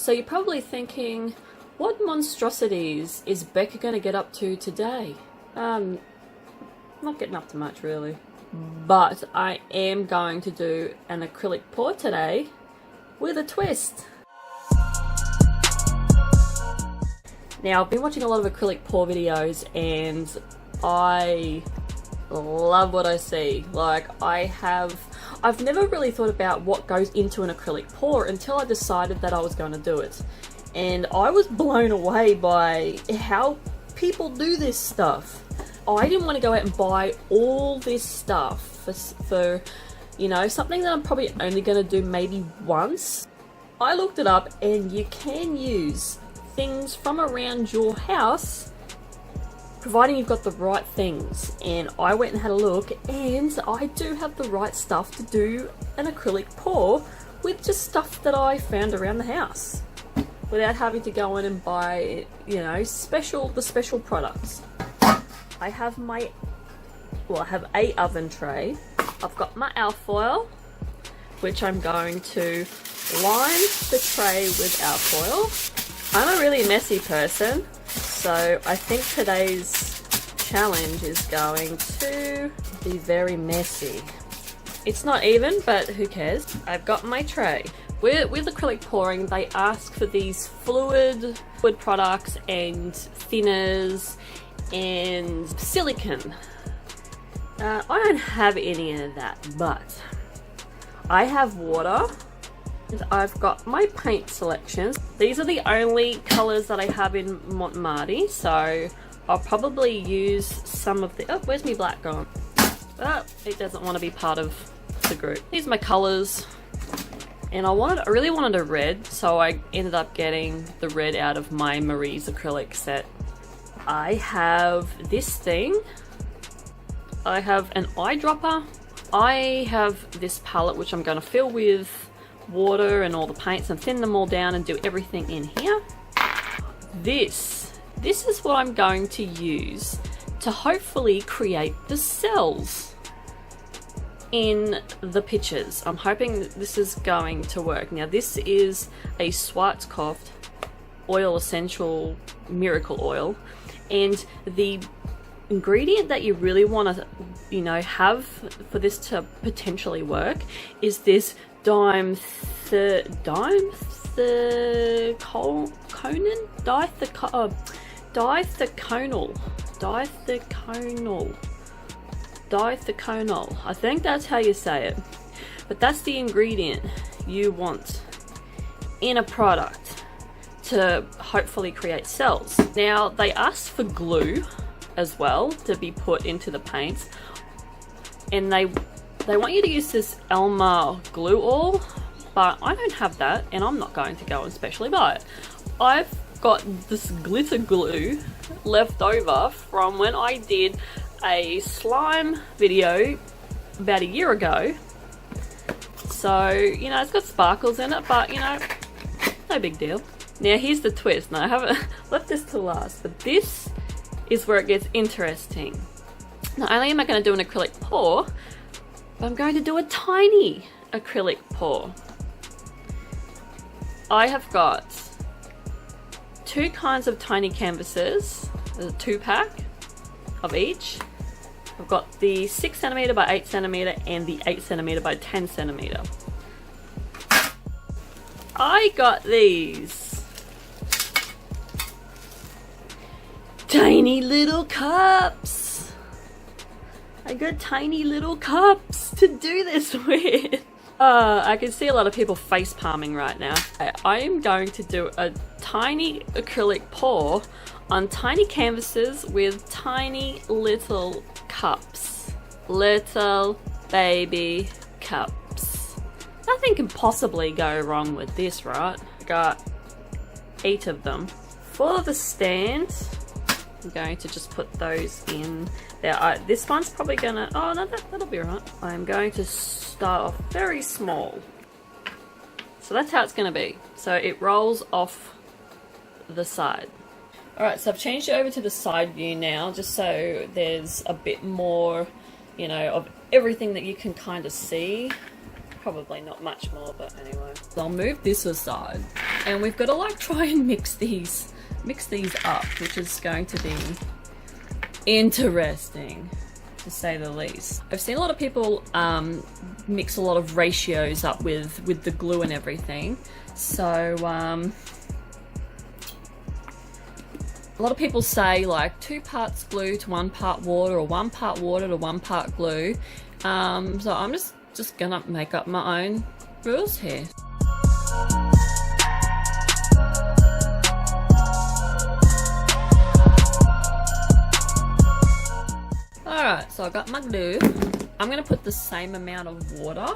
So you're probably thinking, what monstrosities is Becca going to get up to today? Not getting up to much really. But I am going to do an acrylic pour today with a twist. Now, I've been watching a lot of acrylic pour videos and I love what I see. Like, I've never really thought about what goes into an acrylic pour until I decided that I was going to do it. And I was blown away by how people do this stuff. I didn't want to go out and buy all this stuff for you know, something that I'm probably only going to do maybe once. I looked it up and you can use things from around your house providing you've got the right things. And I went and had a look and I do have the right stuff to do an acrylic pour with just stuff that I found around the house without having to go in and buy, you know, the special products. I have I have a oven tray. I've got my alfoil, which I'm going to line the tray with alfoil. I'm a really messy person, so I think today's challenge is going to be very messy. It's not even, but who cares? I've got my tray. With acrylic pouring, they ask for these fluid products and thinners and silicone. I don't have any of that, but I have water and I've got my paint selections. These are the only colors that I have in Mont Marte, so I'll probably use some of the... Oh, where's my black gone? Oh, it doesn't want to be part of the group. These are my colors, and I really wanted a red, so I ended up getting the red out of my Marie's acrylic set. I have this thing. I have an eyedropper. I have this palette which I'm going to fill with water and all the paints and thin them all down and do everything in here. This is what I'm going to use to hopefully create the cells in the pictures. I'm hoping that this is going to work. Now, this is a Schwarzkopf oil essential miracle oil, and the ingredient that you really want to, you know, have for this to potentially work is this dimethiconol. I think that's how you say it, but that's the ingredient you want in a product to hopefully create cells. Now, they ask for glue as well to be put into the paints, and they want you to use this Elmers Glue-All, but I don't have that and I'm not going to go and specially buy it. I've got this glitter glue left over from when I did a slime video about a year ago. So, you know, it's got sparkles in it, but, you know, no big deal. Now, here's the twist. Now, I haven't left this to last, but this is where it gets interesting. Not only am I going to do an acrylic pour, but I'm going to do a tiny acrylic pour. I have got two kinds of tiny canvases. There's a 2-pack of each. I've got the 6cm by 8cm and the 8cm by 10cm. I got these tiny little cups. I got tiny little cups to do this with. I can see a lot of people face palming right now. I am going to do a tiny acrylic pour on tiny canvases with tiny little cups. Little baby cups. Nothing can possibly go wrong with this, right? I got 8 of them. For the stand, I'm going to just put those in there. This one's probably gonna, oh no, that'll be right. I'm going to start off very small. So that's how it's gonna be. So it rolls off the side. Alright, so I've changed it over to the side view now, just so there's a bit more, you know, of everything that you can kind of see. Probably not much more, but anyway. So I'll move this aside, and we've got to like try and mix these up, which is going to be interesting, to say the least. I've seen a lot of people mix a lot of ratios up with the glue and everything. So a lot of people say like 2 parts glue to 1 part water, or 1 part water to 1 part glue. So I'm just gonna make up my own rules here. Alright, so I got my glue. I'm gonna put the same amount of water.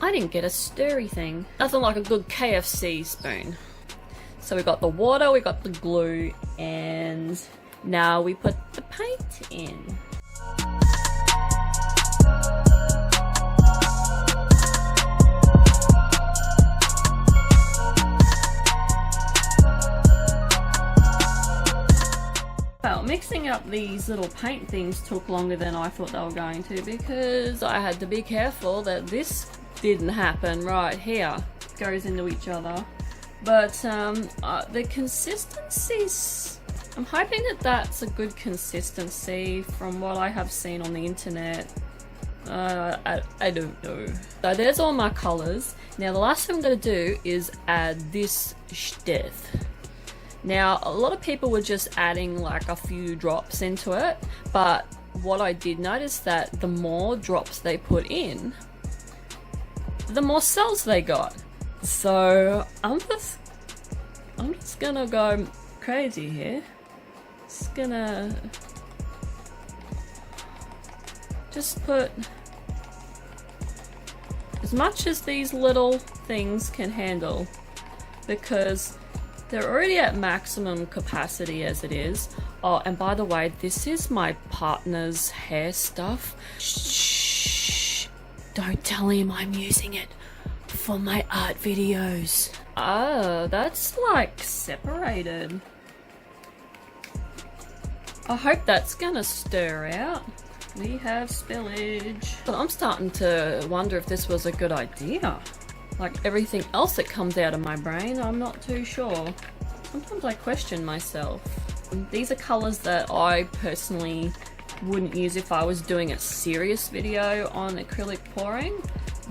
I didn't get a stirry thing. Nothing like a good KFC spoon. So we got the water, we got the glue, and now we put the paint in. Well, mixing up these little paint things took longer than I thought they were going to, because I had to be careful that this didn't happen right here. It goes into each other. But the consistency's, I'm hoping that that's a good consistency from what I have seen on the internet. I don't know. So there's all my colours. Now the last thing I'm going to do is add this stuff. Now a lot of people were just adding like a few drops into it, but what I did notice that the more drops they put in, the more cells they got. So I'm just gonna go crazy here. Just gonna put as much as these little things can handle, because they're already at maximum capacity as it is. Oh, and by the way, this is my partner's hair stuff. Shh, don't tell him I'm using it for my art videos. Oh, that's like separated. I hope that's gonna stir out. We have spillage. But I'm starting to wonder if this was a good idea. Like everything else that comes out of my brain, I'm not too sure. Sometimes I question myself. These are colours that I personally wouldn't use if I was doing a serious video on acrylic pouring.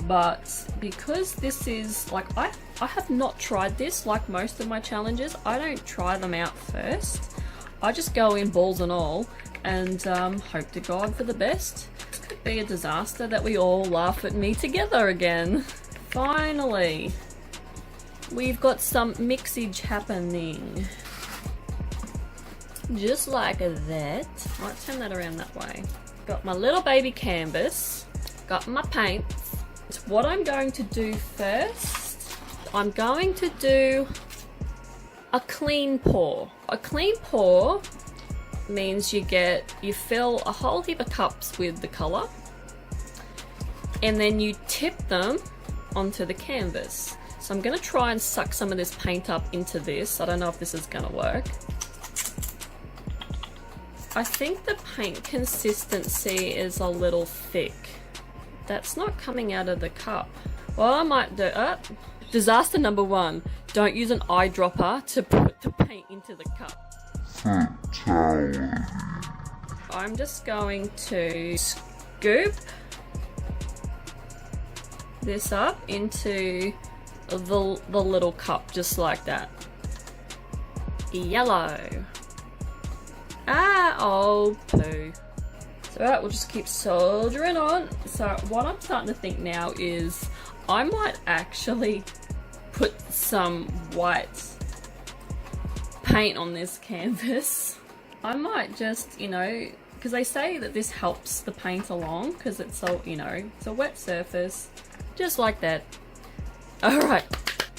But because this is like, I have not tried this like most of my challenges. I don't try them out first. I just go in balls and all and hope to God for the best. This could be a disaster that we all laugh at me together again. Finally, we've got some mixage happening. Just like that. Might turn that around that way. Got my little baby canvas. Got my paints. What I'm going to do first, I'm going to do a clean pour. A clean pour means you fill a whole heap of cups with the colour, and then you tip them onto the canvas. So I'm going to try and suck some of this paint up into this. I don't know if this is going to work. I think the paint consistency is a little thick. That's not coming out of the cup. What I might do, disaster number 1, don't use an eyedropper to put the paint into the cup. I'm just going to scoop this up into the little cup, just like that. Yellow. Oh poo. So that will just keep soldering on. So what I'm starting to think now is I might actually put some white paint on this canvas. I might just, because they say that this helps the paint along because it's so, it's a wet surface, just like that. All right,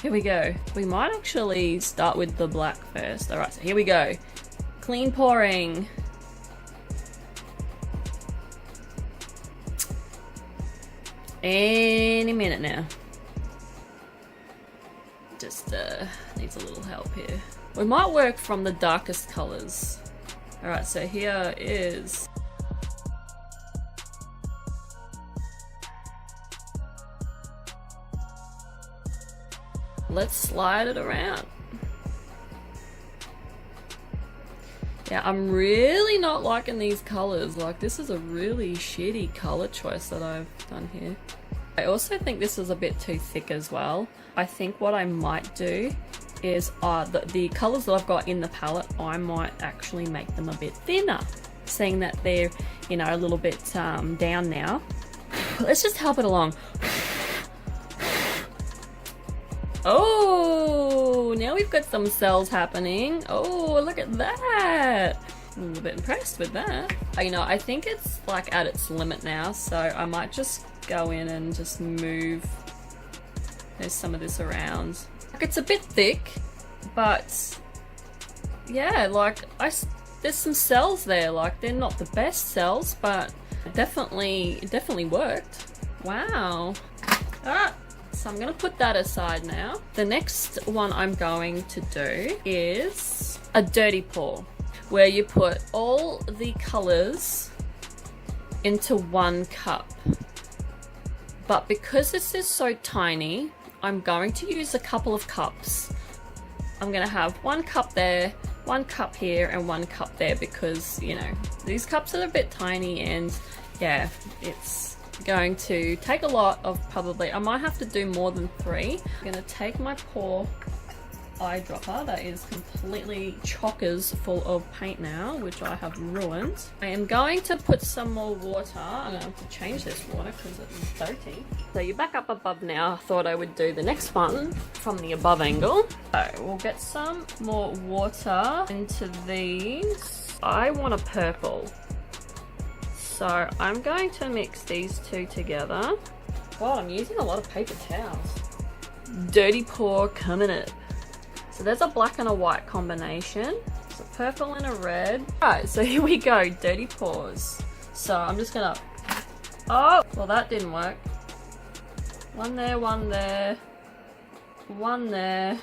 here we go. We might actually start with the black first. All right, so here we go. Clean pouring. Any minute now. Just needs a little help here. We might work from the darkest colours Alright, so here is let's slide it around. Yeah, I'm really not liking these colors. Like, this is a really shitty color choice that I've done here. I also think this is a bit too thick as well. I think what I might do is the colors that I've got in the palette, I might actually make them a bit thinner, seeing that they're, you know, a little bit down now. Let's just help it along. Oh, now we've got some cells happening. Oh, look at that. I'm a little bit impressed with that. You know, I think it's like at its limit now, so I might just go in and just move some of this around. Like, it's a bit thick, but yeah, like there's some cells there. Like, they're not the best cells, but it definitely worked. Wow. Alright, so I'm gonna put that aside now. The next one I'm going to do is a dirty pour, where you put all the colors into one cup. But because this is so tiny, I'm going to use a couple of cups. I'm gonna have one cup there, one cup here, and one cup there, because, you know, these cups are a bit tiny, and yeah, it's going to take a lot of, probably, I might have to do more than 3. I'm gonna take my pour eyedropper that is completely chockers full of paint now, which I have ruined. I am going to put some more water. I'm going to have to change this water because it's dirty. So you're back up above now. I thought I would do the next one from the above angle. So we'll get some more water into these. I want a purple. So I'm going to mix these two together. God, I'm using a lot of paper towels. Dirty pour coming up. So there's a black and a white combination. It's a purple and a red. Alright, so here we go, dirty pours. So I'm just gonna, oh, well that didn't work. One there, one there, one there,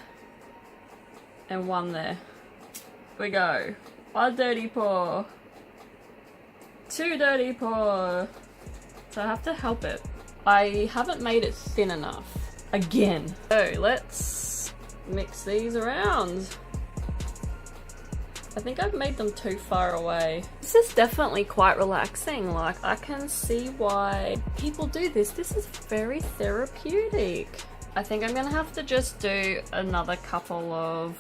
and one there. Here we go. 1 dirty pour. 2 dirty pour. So I have to help it. I haven't made it thin enough. Again. So let's mix these around. I think I've made them too far away. This is definitely quite relaxing. Like, I can see why people do this. This is very therapeutic. I think I'm gonna have to just do another couple of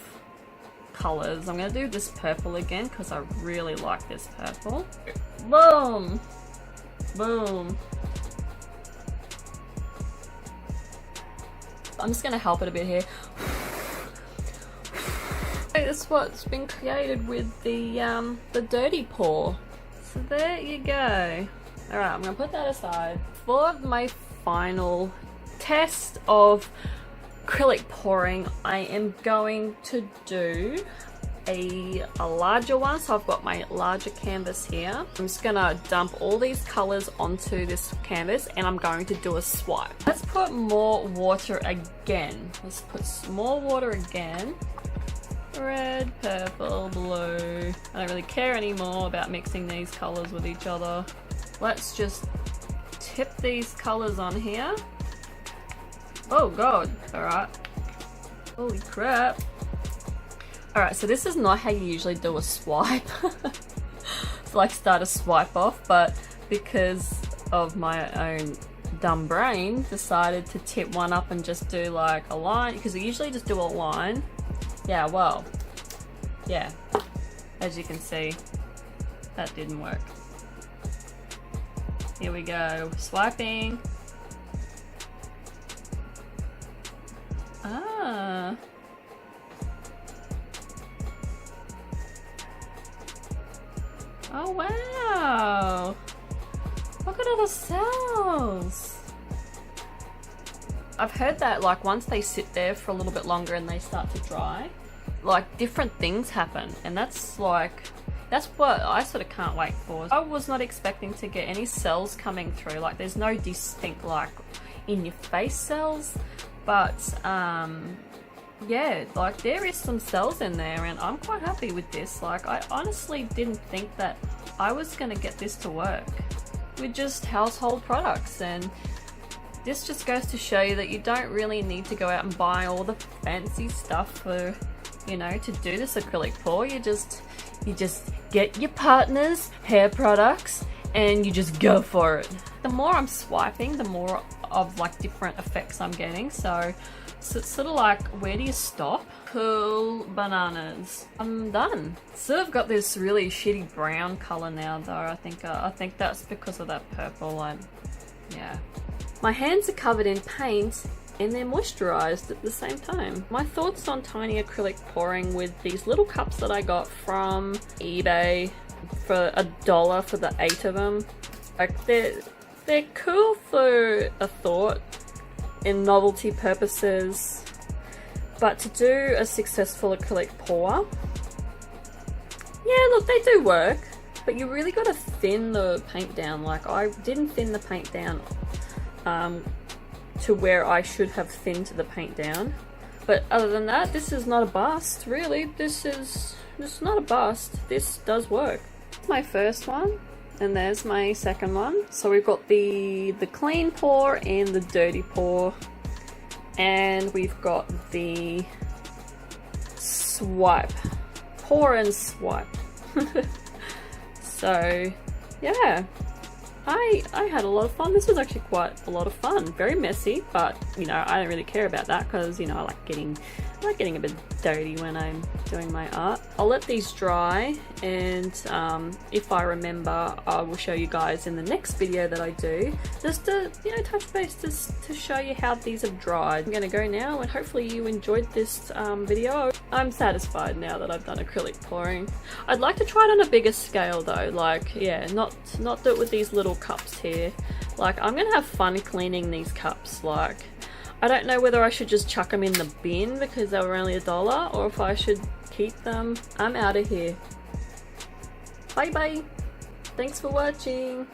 colors. I'm gonna do this purple again because I really like this purple. Boom! Boom! I'm just gonna help it a bit here. That's what's been created with the dirty pour. So there you go. Alright, I'm gonna put that aside. For my final test of acrylic pouring, I am going to do a larger one. So I've got my larger canvas here. I'm just gonna dump all these colors onto this canvas, and I'm going to do a swipe. Let's put more water again. Let's put some more water again. Red, purple, blue. I don't really care anymore about mixing these colors with each other. Let's just tip these colors on here. Oh god. Alright. Holy crap. Alright, so this is not how you usually do a swipe. It's like start a swipe off, but because of my own dumb brain, decided to tip one up and just do like a line, because I usually just do a line. Yeah, well, yeah, as you can see, that didn't work. Here we go, swiping. Ah. Oh wow! Look at all the cells! I've heard that like once they sit there for a little bit longer and they start to dry, like different things happen, and that's what I sort of can't wait for. I was not expecting to get any cells coming through, like there's no distinct like in your face cells, but yeah, like there is some cells in there and I'm quite happy with this. Like I honestly didn't think that I was gonna get this to work with just household products, and this just goes to show you that you don't really need to go out and buy all the fancy stuff for, you know, to do this acrylic pour. You just get your partner's hair products and you just go for it. The more I'm swiping, the more of like different effects I'm getting. So it's sort of like, where do you stop? Cool bananas. I'm done. Sort of got this really shitty brown color now though. I think that's because of that purple. Yeah. My hands are covered in paint and they're moisturized at the same time. My thoughts on tiny acrylic pouring with these little cups that I got from eBay for $1 for the 8 of them. Like they're cool for a thought in novelty purposes, but to do a successful acrylic pour, yeah, look, they do work, but you really got to thin the paint down. Like I didn't thin the paint down to where I should have thinned the paint down. But other than that, this is not a bust, really. This is not a bust. This does work. My first one, and there's my second one. So we've got the clean pour and the dirty pour, and we've got the swipe, pour and swipe. So yeah, I had a lot of fun. This was actually quite a lot of fun. Very messy, but you know, I don't really care about that because, you know, I like getting a bit dirty when I'm doing my art. I'll let these dry, and if I remember, I will show you guys in the next video that I do, just to, you know, touch base to show you how these have dried. I'm gonna go now, and hopefully you enjoyed this video. I'm satisfied now that I've done acrylic pouring. I'd like to try it on a bigger scale though, like, yeah, not do it with these little cups here. Like, I'm gonna have fun cleaning these cups. Like, I don't know whether I should just chuck them in the bin because they were only $1, or if I should keep them. I'm out of here. Bye bye. Thanks for watching.